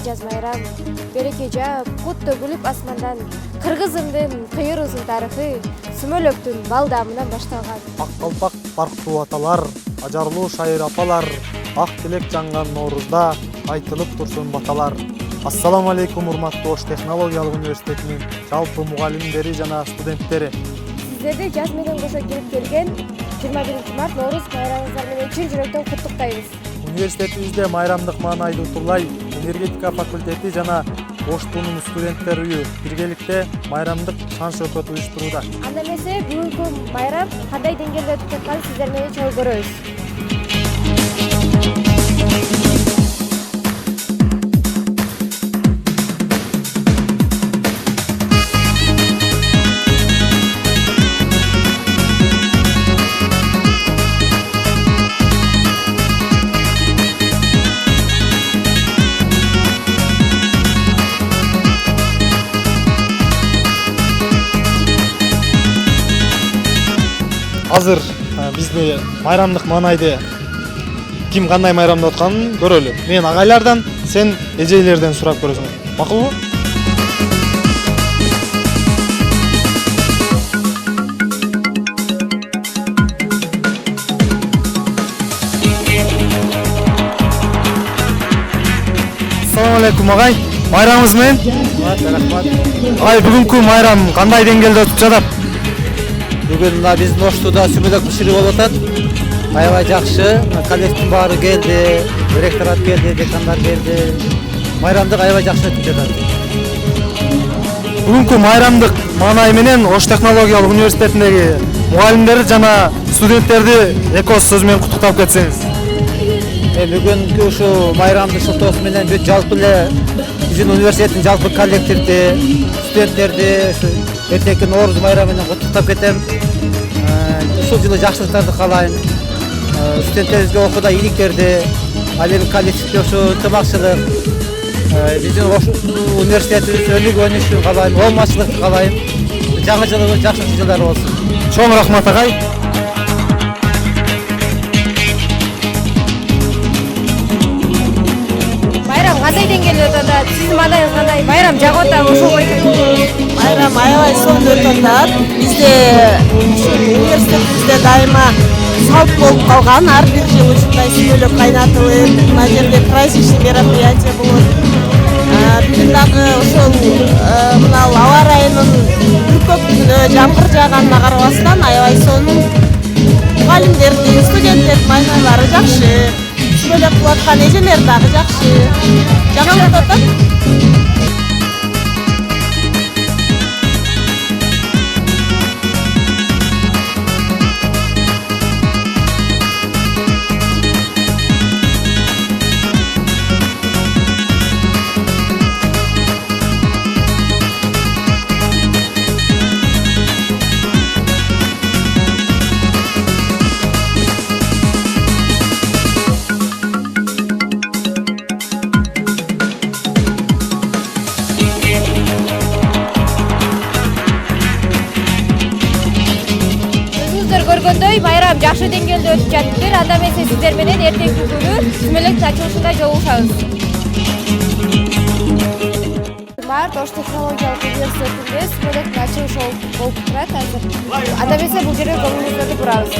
Jaz bayram, bereke жаап, кутты күлүп асмандан, кыргызымдын кыйыр узун тарыхы Сүмөлөктүн балдамынан башталган. Ак калпак барктуу аталар, ажарлуу шайыр апалар, ак тилек жанган Ноорузда айтылып турсун баталар. Ассаламу алейкум урматтуу Ош технологиялык университетинин жалпы мугалимдери жана студенттери. Сиздерди жаз менен кошо кирип келген 21 март Ноорuz байрамыңыздар менен чын жүрөктөн куттуктайбыз. Университетибизде майрамдык маанайды утурлай энергетика факультети жана Оштунун студенттер үйү биргеликте майрамдык шан шөкөт уюштурууда. Анда эмесе бүгүнкү майрам кандай деңгээлде өтүп жатканын сиздер менен чогуу көрөбүз. Азыр бизде майрамдык маанайды ким кандай майрамдап атканын көрөлү. Мен агайлардан, сен эжейлерден сурап көрөсүң. Макулбу? Assalamu alaikum агай. Майрамыңыз менен? Рахмат. Агай, бүгүнкү майрам кандай деңгээлде өтүп жатат? Бүгін биздин Оштуда сүмөлөк бышыры болуп атат. Аябай жакшы. Коллективдин баары келди, ректорат келди, декандар келди. Майрамдык аябай жакшы өтүп жатат. Бүгүнкү майрамдык маанай менен Ош технологиялык университетиндеги мугалимдер жана студенттерди эки сөз менен куттуктап кетсеңиз. Бүгүнкү ушу майрамдын шылтоосу менен бүт жалпы эле биздин университеттин жалпы коллективди, студенттерди эртеңки Ноорuz майрамы менен куттуктап кетем. Ушул жылы жакшылыктарды каалайм. Студенттерибизге окууда ийгиликтерди, ал эми коллективде ушу ынтымакчылык, биздин университетибиз өнүгүп өнүшүшүн каалайм, оомачылыкты каалайм. Жаңы жылыбыз жакшы жылдар болсун. Чоң рахмат агай. Майрам кандай деңгээлде өтүп атат? Сиздин маанайыңыз кандай? Майрам жагып атабы ошол бойынча? Майрам аябай сонун өтүп атат. Бизде университетибизде дайыма салт болуп калган. Ар бир жыл ушундай сүмөлөк кайнатылып, мына жерде праздничный мероприятие болот. Бүгүн дагы ошол мына аба ырайынын бүркөктүгүнө жамгыр жааганына карабастан аябай сонун. Мугалимдердин, студенттердин майнайлары жакшы. Сүмөлөк кылып аткан эжелер дагы жакшы. Жакшы өтүп атат. Көргөндөй майрам жакшы деңгээлде өтүп жатыптыр. Анда эмесе сиздер менен эртеңки күнү сүмөлөк ачылышында жолугушабыз. Март Ош технологиялык университетинде сүмөлөк ачылышы болуп турат азыр. Анда эмесе бул жерге көңүлүңүздү бурабыз.